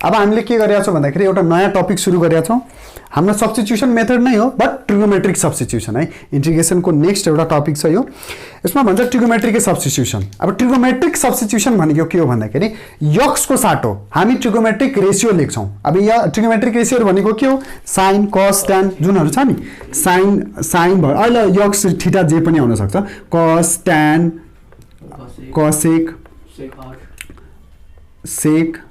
अब हामीले के गरेका छौं भन्दाखेरि एउटा नयाँ टपिक सुरु गरेका छौं हाम्रो सब्स्टिट्युसन मेथड नै हो बट ट्रिगोमेट्रिक सब्स्टिट्युसन है इन्टिग्रेसनको नेक्स्ट एउटा टपिक छ यो यसमा भन्छ ट्रिगोमेट्रिक सब्स्टिट्युसन अब ट्रिगोमेट्रिक सब्स्टिट्युसन भनेको के हो भन्दाखेरि यक्स को साटो हामी ट्रिगोमेट्रिक रेशियो लेख्छौं अब यहाँ ट्रिगोमेट्रिक रेशियो भनेको के हो sin cos tan जुनहरु छ नि sin भयो अहिले यक्स थीटा जे पनि आउन सक्छ cos tan cosec sec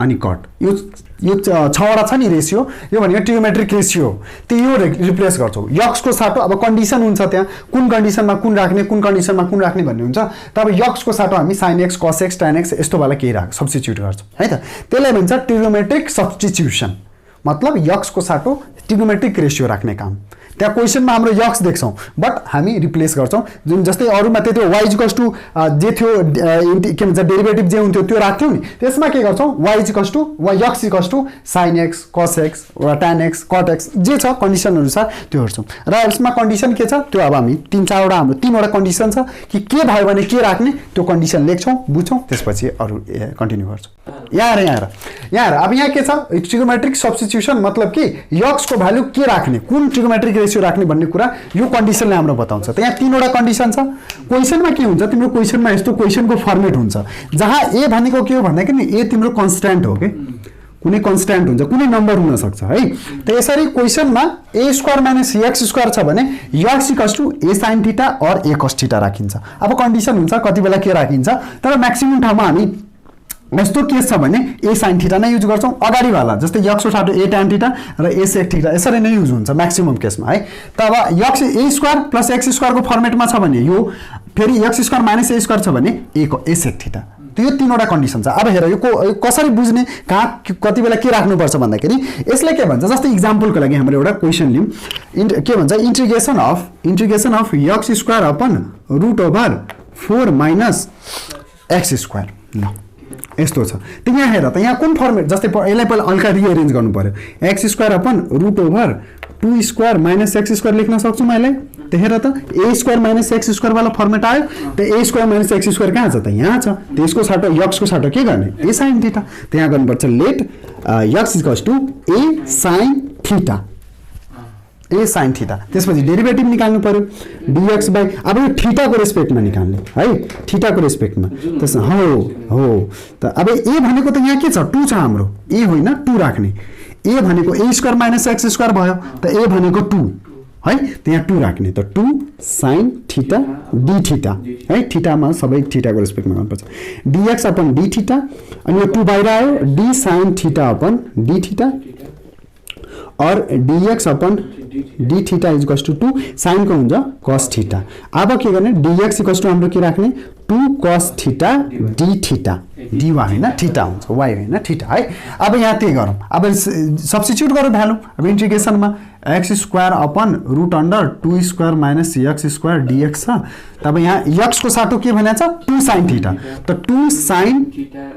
अनि कट यो छवटा छ नि रेशियो यो भनेको ट्रिगोमेट्रिक रेशियो त्यो यो रिप्लेस गर्छौ यक्स को साटो अब कन्डिसन हुन्छ त्यहाँ कुन कन्डिसनमा कुन राख्ने कुन कन्डिसनमा कुन राख्ने भन्ने हुन्छ तब यक्स को साटो हामी sin x cos x tan x यस्तो वाला केही राख सब्स्टिट्युट गर्छौं है त त्यसलाई भन्छ ट्रिगोमेट्रिक सब्स्टिट्युसन मतलब यक्स को साटो ट्रिगोमेट्रिक रेशियो राख्ने काम त्यहाँ क्वेशनमा हाम्रो यक्स देख्छौं बट हामी रिप्लेस गर्छौं जुन जस्तै अरुमा त्यो y जे थियो के भन्छ डेरिभेटिभ जे हुन्थ्यो त्यो राख्थ्यौ नि त्यसमा के गर्छौं y sin x cos x वा tan x cot x जे छ कन्डिसन अनुसार त्यो हेर्छौं र यसमा कन्डिसन के छ त्यो अब हामी 3-4 वटा हाम्रो 3 वटा कन्डिसन छ कि के भयो भने के राख्ने त्यो कन्डिसन लेख्छौं बुझ्छौं त्यसपछि अरु कन्टिन्यू गर्छौं यहाँ अब यहाँ के छ ट्रिगोमेट्रिक सब्स्टिट्युसन मतलब कि यक्स को भ्यालु के राख्ने कुन ट्रिगोमेट्रिक रेशियो राख्ने भन्ने कुरा यो कन्डिसनले हाम्रो बताउँछ त यहाँ 3 वटा कन्डिसन छ क्वेशनमा के हुन्छ तिम्रो क्वेशनमा यस्तो क्वेशनको फर्मेट हुन्छ जहाँ a भनेको के हो भन्दाखेरि नि a तिम्रो कन्स्ट्यान्ट हो के कुनै कन्स्ट्यान्ट हुन्छ कुनै नम्बर हुन सक्छ है त यसरी क्वेशनमा a² - x² छ भने x a sin θ और a cos θ राखिन्छ अब कन्डिसन हुन्छ कति बेला के राखिन्छ तर म्याक्सिमम ठाउँमा हामी यस्तो केस छ भने a sin θ नै युज गर्छौं अगाडि वाला जस्तै x को साटो a tan θ र a sec θ यसरी नै युज हुन्छ म्याक्सिमम केसमा है त अब x a² + x² को फर्मेटमा छ भने यो फेरि x² - a² छ भने a sec θ त यो 3 वटा कन्डिसन छ अब हेर यो कसरी बुझ्ने कहाँ कति बेला के राख्नु पर्छ भन्दाखेरि यसले के भन्छ जस्तै एक्जाम्पलको लागि हाम्रो एउटा क्वेशन लियौं के भन्छ integration of x² upon √4 - x² ल यस्तो छ त यहाँ हेर त यहाँ कुन फर्मेट जस्तै यसलाई पहिला हल्का रिअरेन्ज गर्नु पर्यो x² अपन √2² - x² लेख्न सक्छु म यसलाई त हेर त a² - x² वाला फर्मेट आयो त a² - x² कहाँ छ त यहाँ छ त्यसको साटो x को साटो के गर्ने a sin θ त यहाँ गर्नुपर्छ late x a sin θ a sin θ त्यसपछि डेरिभेटिभ निकाल्नु पर्यो dx बाइ अब यो थीटा को रेस्पेक्टमा निकाल्ने है थीटा को रेस्पेक्टमा त्यस हो त अब a भनेको त यहाँ के छ 2 छ हाम्रो a होइन 2 राख्ने a भनेको a² - x² भयो त a भनेको 2 है त यहाँ 2 राख्ने त 2 sin θ d θ है थीटामा सबै थीटा को रेस्पेक्टमा गर्नुपर्छ dx अपन d θ अनि यो 2 बाहिर आयो d sin θ अपन d θ और dx अपन d θ = 2 sin को हुन्छ cos θ अब के गर्ने dx = हाम्रो के राख्ने 2 cos θ d θ dy हैन θ हुन्छ y हैन θ है अब यहाँ त्यही गरौँ अब सब्स्टिट्युट गरौँ भ्यालु अब इन्टिग्रेसनमा x² अपन √2² - x² dx छ तब यहाँ x को साटो के भनेको छ 2 sin θ त 2 sin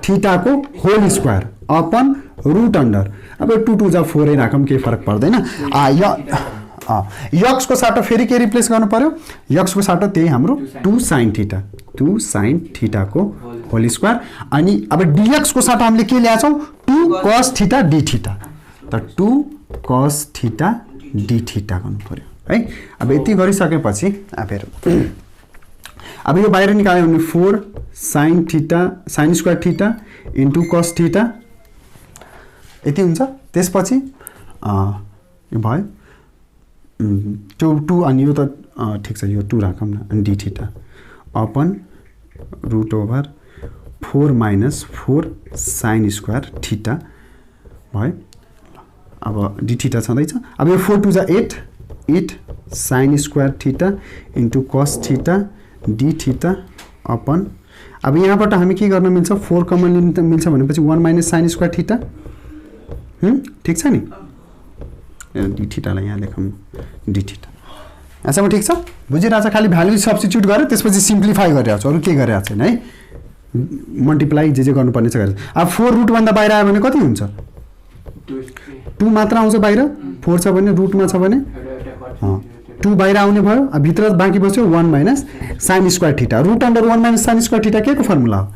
θ को होल स्क्वायर अपन √, अब 2 2 जा 4 राखम के फरक पर्दैन x को साटो फेरि के रिप्लेस गर्नु पर्यो x को साटो त्यही हाम्रो 2 sin θ को होल स्क्वायर अनि अब dx को साटो हामीले के ल्याछौं 2 cos θ d θ त 2 cos θ d θ गर्नु पर्यो है अब यति गरिसकेपछि अब यो बाहिर निकाल्यो भने 4 sin स्क्वायर θ इन्टु cos θ यति हुन्छ त्यसपछि यो भयो 2 अनि यो त ठीक छ यो 2 राखौं न अनि d θ अपन √4 - 4 sin स्क्वायर θ भयो अब d θ छँदैछ अब यो 4 2 जा 8 sin square θ into cos θ d θ अपन अब यहाँबाट हामी के गर्न मिल्छ 4 कमन लिन मिल्छ भनेपछि 1 - sin स्क्वायर θ ठीक छ नि d θ लाई यहाँ लेखौं d θ अच्छा म ठीक छ बुझिरहेछ खाली भ्यालु सब्स्टिट्युट गरे त्यसपछि सिम्प्लिफाई गरिरहेछु अरु के गरिरहेछ छैन है मल्टिप्लाई जे गर्नुपर्ने छ गरे अब 4 रुट भन्दा बाहिर आयो भने कति हुन्छ 2 मात्र आउँछ बाहिर 4 छ भने रुटमा छ भने 2 बाहिर आउने भयो अब भित्र बाँकी बस्यो 1 - sin स्क्वायर θ √1 - sin स्क्वायर θ के को फर्मुला हो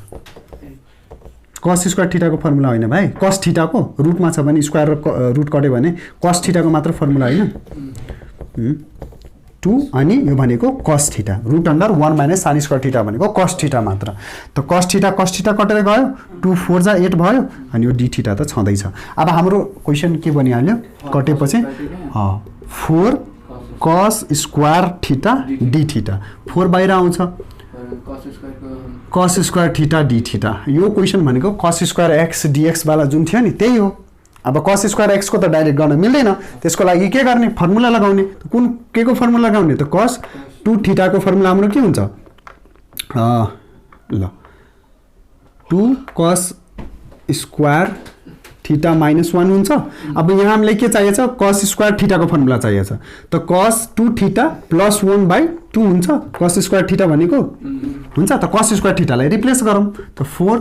कस स्क्वायर थीटाको फर्मुला होइन भाइ, कस थीटाको रुटमा छ भने स्क्वायर र रुट कट्यो भने कस थीटाको मात्र फर्मुला होइन 2 अनि यो भनेको cos theta root under 1 minus sine square theta भनेको कस थीटा मात्र। त कस थीटा कटेर गयो 2 4 जा 8 भयो अनि यो डी थीटा त छँदैछ। अब हाम्रो क्वेसन के बनिहाल्यो कटेपछि 4 cos square theta D theta 4 बाहिर आउँछ cos square theta D theta. यो क्वेसन भनेको कस स्क्वायर एक्स डीएक्स वाला जुन थियो नि त्यही हो। अब कस स्क्वायर एक्स को त डाइरेक्ट गर्न मिल्दैन, त्यसको लागि के गर्ने फर्मुला लगाउने। कुन के को फर्मुला लगाउने त कस 2 थीटा को फर्मुला हाम्रो के हुन्छ ल 2 कस स्क्वायर थीटा माइनस 1 हुन्छ। अब यहाँ हामीलाई के चाहिएछ कस स्क्वायर थीटा को फर्मुला चाहिएछ त कस 2 थीटा प्लस 1/2 हुन्छ। कस स्क्वायर थीटा भनेको हुन्छ त कस स्क्वायर थीटालाई रिप्लेस गरौँ त 4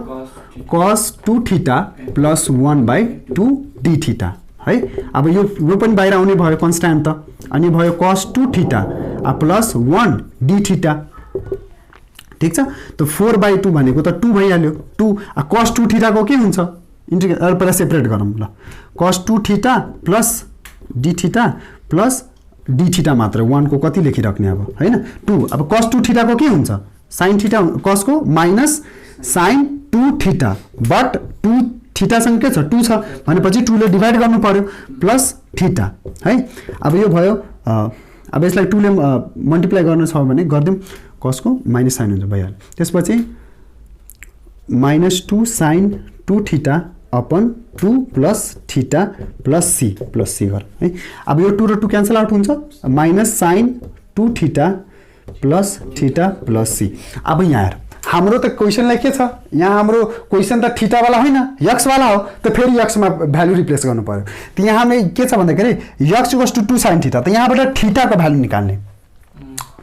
कस 2 थीटा प्लस 1/2 डी थीटा है। अब यो पनि बाहिर आउने भयो कन्स्ट्यान्ट त अनि भयो कस 2 थीटा प्लस 1 डी थीटा ठीक छ। त 4/2 भनेको त 2 भइहाल्यो 2 कस 2 थीटा को के हुन्छ इंटीग्रेट पहिला सेपरेट गरौँ ल कस 2 theta plus D theta plus D theta मात्र 1 को कति लेखिराख्ने अब हैन 2। अब कस 2 थीटा को के हुन्छ साइन थीटा कस को minus sine 2 theta but 2 theta सँग के छ 2 छ भनेपछि 2 ले डिवाइड गर्नु पर्यो प्लस थीटा है। अब यो भयो अब यसलाई 2 ले मल्टिप्लाई गर्न छ भने गर्दिम कस को माइनस साइन हुन्छ भइहाल्यो। त्यसपछि -2 sine 2 theta upon 2 plus theta plus C गर है। अब यो 2 र 2 क्यान्सल आउट हुन्छ minus sine 2 theta plus theta plus C. अब यहाँ हाम्रो त क्वेसनलाई के छ यहाँ हाम्रो क्वेसन त थीटा वाला होइन एक्स वाला हो त फेरि एक्स मा भ्यालु रिप्लेस गर्नु पर्यो। त यहाँ हामीले के छ भन्दाखेरि x equals to 2 sine theta त यहाँबाट थीटा को भ्यालु निकाल्ने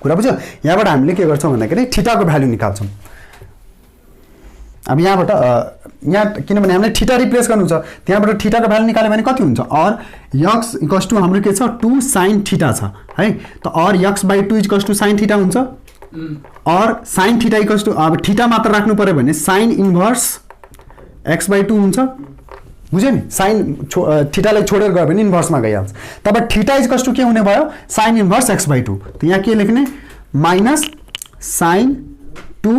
कुरा बुझ्यो। यहाँबाट हामीले के गर्छौं भन्दाखेरि थीटा को भ्यालु निकाल्छौं। अब यहाँबाट यहाँ किनभने हामीले थीटा रिप्लेस गर्नु छ त्यहाँबाट थीटा को भ्यालु निकाल्यो भने कति हुन्छ और x इक्वल्स टु हाम्रो के छ 2 sin थीटा छ है। त और x/2 equals to sin theta हुन्छ और sin थीटा इक्वल्स टु अब थीटा मात्र राख्नु पर्यो भने sin इन्भर्स x/2 हुन्छ बुझ्यो नि। sin थीटालाई छोडेर गयो भने इन्भर्समा गइहाल्छ। तब थीटा इक्वल्स टु के हुने भयो sin इन्भर्स x/2। त यहाँ के लेख्ने माइनस sin 2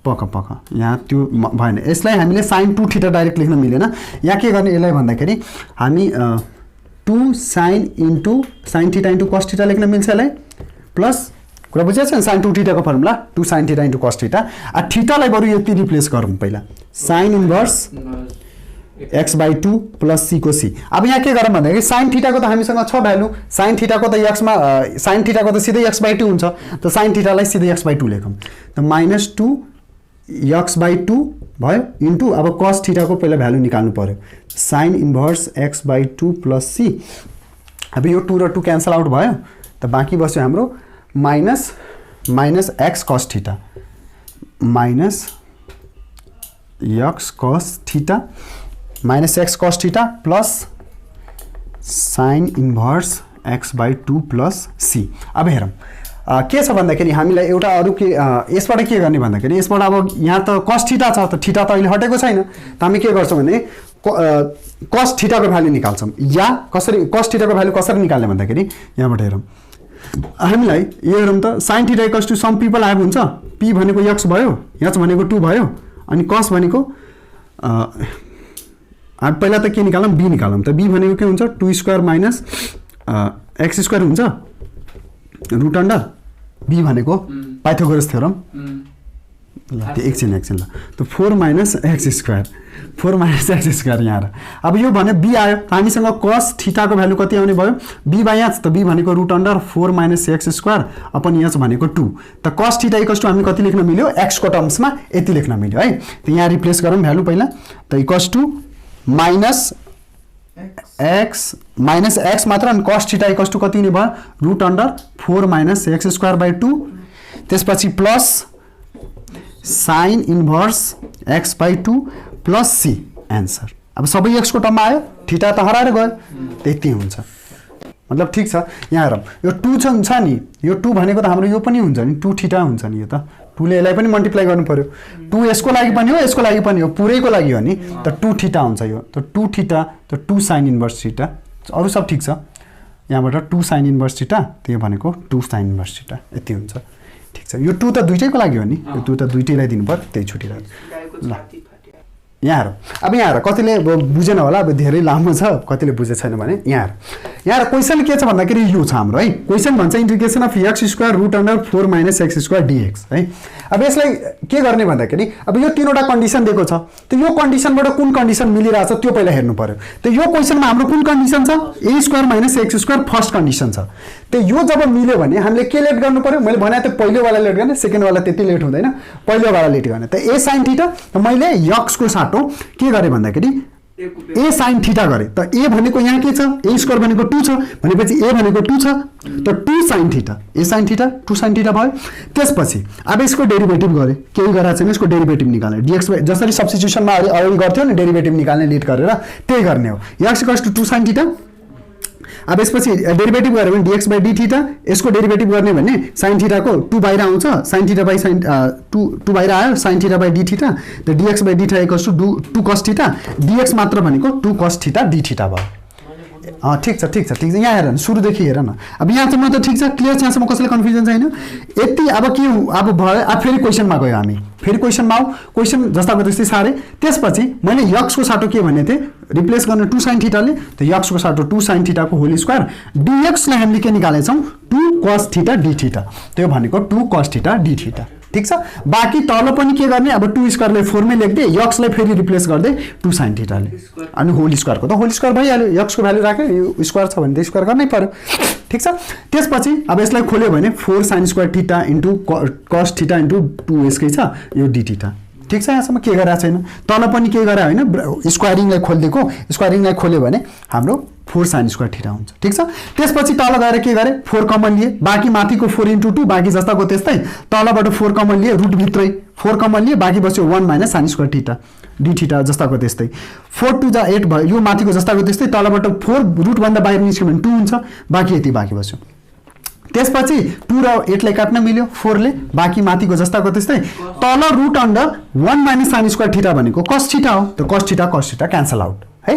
पक यहाँ त्यो भएन यसलाई हामीले sin 2 थीटा डाइरेक्ट लेख्न मिलेन। यहाँ के गर्ने यसलाई भन्दाखेरि हामी 2 sin into sin theta into cos theta लेख्न मिल्छ यसलाई प्लस कुरा बुझ्छ नि sin 2 थीटा को formula 2 sin theta into cos theta. थीटालाई बरु यति रिप्लेस गरौँ पहिला sin inverse x/2 plus c को c। अब यहाँ के गरौँ भन्दाखेरि sin थीटा को त हामीसँग छ भ्यालु sin थीटा को त x मा sin थीटा को त सिधै x/2 हुन्छ त sin थीटालाई सिधै x/2 लेखौँ त -2 x/2 भयो इन्टु अब cos थीटा को पहिला भ्यालु निकाल्नु पर्यो sin inverse x/2 plus c। अब यो 2 र 2 क्यान्सल आउट भयो त बाँकी बस्यो हाम्रो minus x cos theta minus x cos theta minus x cos theta plus sin inverse x/2 plus c। अब हेरौँ के छ भन्दाखेरि हामीलाई एउटा अरु के यसबाट के गर्ने भन्दाखेरि यसबाट अब यहाँ त cos थीटा छ त थीटा त अहिले हटेको छैन त हामी के गर्छौं भने cos थीटा को भ्यालु निकाल्छौं या कसरी cos थीटा को भ्यालु कसरी निकाल्ने भन्दाखेरि यहाँबाट हेरौँ हामीलाई यो हेरौँ त sin theta equals to some people आएको हुन्छ p भनेको x भयो h भनेको 2 भयो अनि cos भनेको पहिला त के निकालौं b निकालौं त b भनेको के हुन्छ 2 स्क्वायर माइनस x स्क्वायर हुन्छ रुट अन्डर b भनेको पाइथागोरस थ्योरम ल त्यो एकछिन ल त 4 माइनस x स्क्वायर यहाँ र अब यो भने b आयो हामीसँग cos थीटा को भ्यालु कति आउने भयो b/h त b भनेको root under 4 minus x square upon h भनेको 2 त cos थीटा इक्वल्स टु हामी कति लेख्न मिल्यो x को टर्म्समा यति लेख्न मिल्यो है। त यहाँ रिप्लेस गरौँ भ्यालु पहिला त इक्वल्स टु माइनस x मात्र अनि cos थीटा इक्वल्स टु कति हुने भयो रुट अन्डर 4 माइनस x स्क्वायर/2 त्यसपछि plus sin inverse x/2 plus c answer. अब सबै x को टर्ममा आयो थीटा त हराएर गयो त्यति हुन्छ मतलब ठीक छ। यहाँ हेरौँ यो 2 छ नि यो 2 भनेको त हाम्रो यो पनि हुन्छ नि 2 थीटा हुन्छ नि यो त 2 ले यसलाई पनि मल्टिप्लाई गर्नु पर्यो 2 यसको लागि पनि हो यसको लागि पनि हो पुरैको लागि हो नि त 2 थीटा हुन्छ यो त 2 थीटा त 2 sin इन्भर्स थीटा अरु सब ठीक छ यहाँबाट 2 sin इन्भर्स थीटा त्यो भनेको 2 sin इन्भर्स थीटा यति हुन्छ ठीक छ यो 2 त दुईटैको लागि हो नि यो 2 त दुईटैलाई दिनु पर्यो त्यही छुटिरहेको ल यहाँ अब यहाँ कतिले बुझेन होला अब धेरै लामो छ कतिले बुझे छैन भने यहाँ क्वेशन के छ भन्दाखेरि यो छ हाम्रो है क्वेशन भन्छ integration of x square root under 4 minus x square dx है अब यसलाई के गर्ने भन्दाखेरि अब यो तीनवटा कन्डिसन दिएको छ त यो कन्डिसनबाट कुन कन्डिसन मिलिरहेछ त्यो पहिला हेर्नु पर्यो त यो क्वेशनमा हाम्रो कुन कन्डिसन छ a square minus x square first condition छ त यो जब मिल्यो भने हामीले के लेट गर्नु पर्यो मैले भने त पहिलो वाला लेट गर्ने सेकेन्ड वाला त्यति लेट हुँदैन पहिलो वाला लेट गर्ने त a sin थीटा मैले x को साटो के गरे भन्दाखेरि a sin थीटा गरे त a भनेको यहाँ के छ a स्क्वायर भनेको 2 छ भनेपछि a भनेको 2 छ त 2 sin theta a sin theta 2 sin theta भयो त्यसपछि अब यसको डेरिभेटिभ गरे केही गराछ नि यसको डेरिभेटिभ निकाल्ने dx जसरी सब्स्टिट्युसनमा अगाडि गर्थ्यो नि डेरिभेटिभ निकाल्ने लेट गरेर त्यही गर्ने हो x = 2 sin थीटा अब यसपछि डेरिभेटिभ गरे भने dx / d थीटा यसको डेरिभेटिभ गर्ने भने sin थीटा को 2 बाहिर आउँछ sin थीटा / sin 2 बाहिर आयो sin थीटा / d थीटा त dx / d theta = 2 cos theta dx मात्र भनेको 2 cos थीटा d थीटा भयो ठीक छ यहाँ हेर न सुरुदेखि हेर न अब यहाँसम्म त ठीक छ क्लियर छ यहाँसम्म कसैले कन्फ्युजन छैन यति अब के अब भयो अब फेरि क्वेशनमा गयो हामी फेरि क्वेशनमा आऊ क्वेशन जस्ताको त्यस्तै सारे त्यसपछि मैले x को साटो के भन्ने थिए रिप्लेस गर्न 2 sin थीटा ले त x को साटो 2 sin थीटा को होल स्क्वायर dx लाई हामीले के निकालेछौं 2 cos थीटा d थीटा त्यो भनेको 2 cos थीटा d थीटा ठीक छ बाकी तल पनि के गर्ने अब 2 स्क्वायर लाई 4 मै लेख्दै x लाई फेरि रिप्लेस गर्दै 2 sin थीटा ले अनि होल स्क्वायर को त होल स्क्वायर भइहाल्यो x को भ्यालु राखे यो स्क्वायर छ भने त स्क्वायर गर्नै पर्यो ठीक छ त्यसपछि अब यसलाई खोल्यो भने 4 sin square theta into cos theta into 2 यसकै छ यो d थीटा ठीक छ यहाँसम्म के गरा छैन तल पनि के गरा हैन स्क्वायरिङ लाई खोल्दिएको स्क्वायरिङ लाई खोल्यो भने हाम्रो 4 sin स्क्वायर थीटा हुन्छ ठीक छ त्यसपछि तल गएर के गरे 4 कमन लिए बाकी माथिको 4 * 2 बाकी जस्ताको त्यस्तै तलबाट 4 कमन लिए रुट भित्रै 4 कमन लिए बाकी बस्यो 1 - sin square theta d theta जस्ताको त्यस्तै 4 2 जा 8 भयो यो माथिको जस्ताको त्यस्तै तलबाट 4 रुट भन्दा बाहिर निस्क्यो भने 2 हुन्छ बाकी यति बाकी बस्यो त्यसपछि 2 र 8 लाई काट्न मिल्यो 4 ले बाकी माथिको जस्ताको त्यस्तै तल root under 1 - sin square theta भनेको cos थीटा हो त cos थीटा क्यान्सल आउट है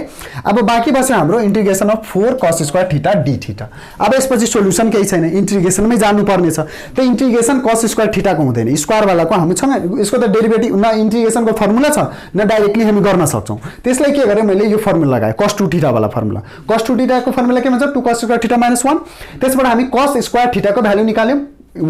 अब बाकी बस्यो हाम्रो integration of 4 cos square theta d theta अब यसपछि सोलुसन केही छैन इंटीग्रेसनमै जानु पर्ने छ त इंटीग्रेशन cos स्क्वायर थीटा को हुँदैन स्क्वायर वालाको हामीसँग यसको त डेरिभेटिभ न इंटीग्रेसनको फर्मुला छ न डाइरेक्टली हामी गर्न सक्छौं त्यसलाई के गरे मैले यो फर्मुला लगाए cos 2 थीटा वाला फर्मुला cos 2 थीटा को फर्मुला के भन्छ 2 cos स्क्वायर थीटा - 1 त्यसबाट हामी cos स्क्वायर थीटा को भ्यालु निकाल्यौं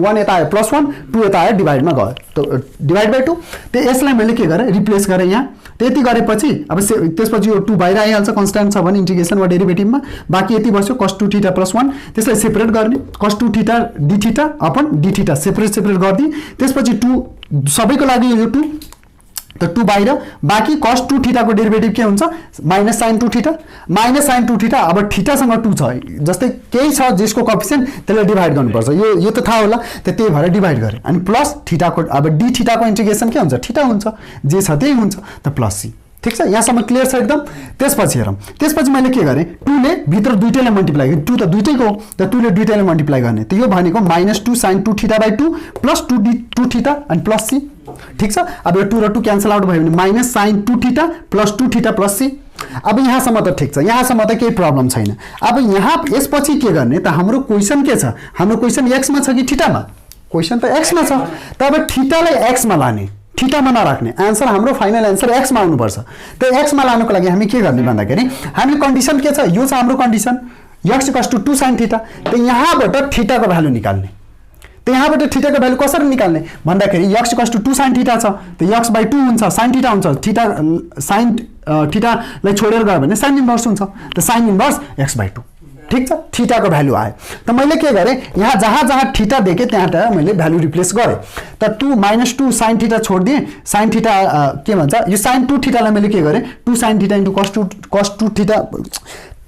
1 यता आयो +1 2 यता आयो डिवाइड मा गयो त डिवाइड बाइ 2 त यसलाई मैले के गरे रिप्लेस गरे यहाँ त्यति गरेपछि अब त्यसपछि यो 2 बाहिर आइहाल्छ कन्स्ट्यान्ट छ भने इंटीग्रेसन वा डेरिभेटिभमा बाकी यति बस्यो cos 2 थीटा + 1 त्यसलाई सेपरेट गर्ने cos 2 theta d theta upon d theta separate गर्दी त्यसपछि 2 सबैको लागि यो 2 त 2 बाहिर बाकी cos 2 थीटा को डेरिभेटिभ के हुन्छ minus sin 2 theta minus sin 2 theta अब थीटा सँग 2 छ जस्तै केही छ जसको कोएफिसिएन्ट त्यसलाई डिवाइड गर्नुपर्छ यो त थाहा होला त त्यही भएर डिवाइड गरे अनि प्लस थीटा को अब d थीटा को इंटीग्रेसन के हुन्छ थीटा हुन्छ जे छ त्यही हुन्छ त प्लस c ठीक छ यहाँसम्म क्लियर छ एकदम त्यसपछि हेरौं त्यसपछि मैले के गरे 2 ले भित्र दुईटैले मल्टिप्लाई गरे 2 त दुईटैको त 2 ले दुईटैले मल्टिप्लाई गर्ने त यो भनेको -2 sin 2 थीटा / 2 प्लस 2 थीटा अनि प्लस c ठीक छ अब यो 2 र 2 क्यान्सल आउट भयो भने minus sin 2 theta plus 2 theta plus c अब यहाँसम्म त ठीक छ यहाँसम्म त केही प्रब्लम छैन अब यहाँ यसपछि के गर्ने त हाम्रो क्वेशन के छ हाम्रो क्वेशन x मा छ कि थीटा मा क्वेशन त x मा छ त अब थीटा लाई x मा लाने थीटा मा नराख्ने आन्सर हाम्रो फाइनल आन्सर x मा आउनु पर्छ त x मा लानको लागि हामी के गर्ने भन्दाखेरि हामी कन्डिसन के छ यो छ हाम्रो कन्डिसन x = 2 sin थीटा त यहाँबाट थीटा को भ्यालु निकाल्ने त यहाँबाट थीटा को भ्यालु कसरी निकाल्ने भन्दाखेरि x = 2 sin थीटा छ त x / 2 हुन्छ sin थीटा हुन्छ थीटा sin थीटा लाई छोडेर गयो भने sin इन्भर्स हुन्छ त sin इन्भर्स x / 2 ठीक छ थीटा को भ्यालु आयो त मैले के गरे यहाँ जहाँ थीटा देखे त्यहाँ मैले भ्यालु रिप्लेस गरे त 2 - 2 sin थीटा छोड दिए sin थीटा के भन्छ यो sin 2 थीटा लाई मैले के गरे 2 sin theta * cos 2 theta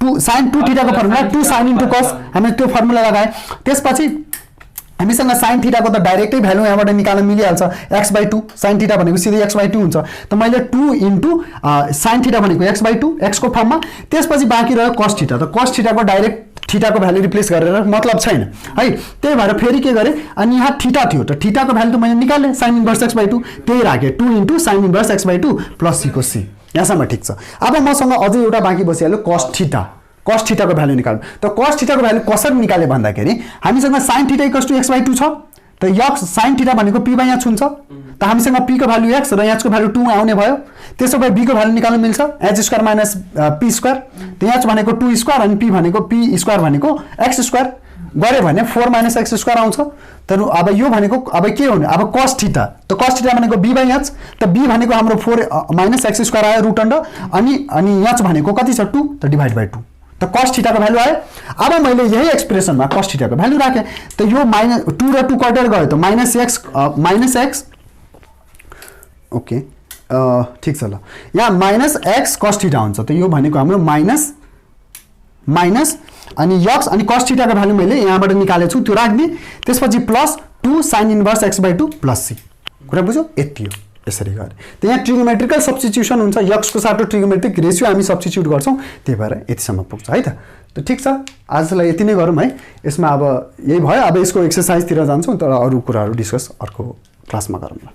2 sin 2 theta को फर्मुला 2 sin * cos हामी त्यो फर्मुला लगाए त्यसपछि हामीसँग sin थीटा को त डाइरेक्टै भ्यालु यहाँबाट निकाल्न मिलिहाल्छ x / 2 sin थीटा भनेको सिधै x / 2 हुन्छ त मैले 2 * sin थीटा भनेको x / 2 x को फर्ममा त्यसपछि बाँकी रह्यो cos थीटा त cos थीटा को डाइरेक्ट थीटाको भ्यालु रिप्लेस गरेर मतलब छैन है। त्यही भएर फेरि के गरेँ, अनि यहाँ थीटा थियो त थीटाको भ्यालु त मैले निकालेँ sin इन्भर्स x / 2, त्यही राखेँ 2 * sin inverse x / 2 plus c को c। यहाँसम्म ठिक छ। अब मसँग अझै एउटा बाँकी बसिहाल्यो cos थीटा। cos थीटाको भ्यालु निकाल्नु। त cos थीटाको भ्यालु कसरी निकाले भन्दाखेरि हामीसँग sin थीटा = x / 2 छ। त x sin थीटा भनेको p यहाँ छुन्छ। त हामीसँग p को भ्यालु x र यहाँ को भ्यालु 2 आउने भयो। त्यसो भए b को भ्यालु निकाल्न मिल्छ h² - p²। त यहाँ भनेको 2² अनि p भनेको p² भनेको x² गरे भने 4 - x² आउँछ। तर अब यो भनेको अब के हुने, अब cos थीटा। त cos थीटा भनेको b/h। त b भनेको हाम्रो 4 - x² आयो रुट अन्डर, अनि h भनेको कति छ 2, त /2। त cos थीटा को भ्यालु आयो। अब मैले यही एक्सप्रेसनमा cos थीटा को भ्यालु राखेँ। त यो -2 र 2 कटेर गयो त -x ओके ठिक छ ल। यहाँ -x cos थीटा हुन्छ। त यो भनेको हाम्रो माइनस अनि x अनि cos थीटा को भ्यालु मैले यहाँबाट निकालेको छु, त्यो राख्दिए। त्यसपछि plus 2 sin inverse x / 2 plus c। कुरा बुझ्यो? यति हो। यसरी गरे त यहाँ ट्रिगोमेट्रिकल सब्स्टिट्युसन हुन्छ, x को साटो ट्रिगोमेट्रिक रेसियो हामी सब्स्टिट्युट गर्छौं, त्यही भएर यतिसम्म पुग्छ है त। त ठिक छ, आजलाई यति नै गरौँ है। यसमा अब यही भयो। अब यसको एक्सरसाइजतिर जान्छौँ, तर अरू कुराहरू डिस्कस अर्को क्लासमा गरौँला।